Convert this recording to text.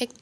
1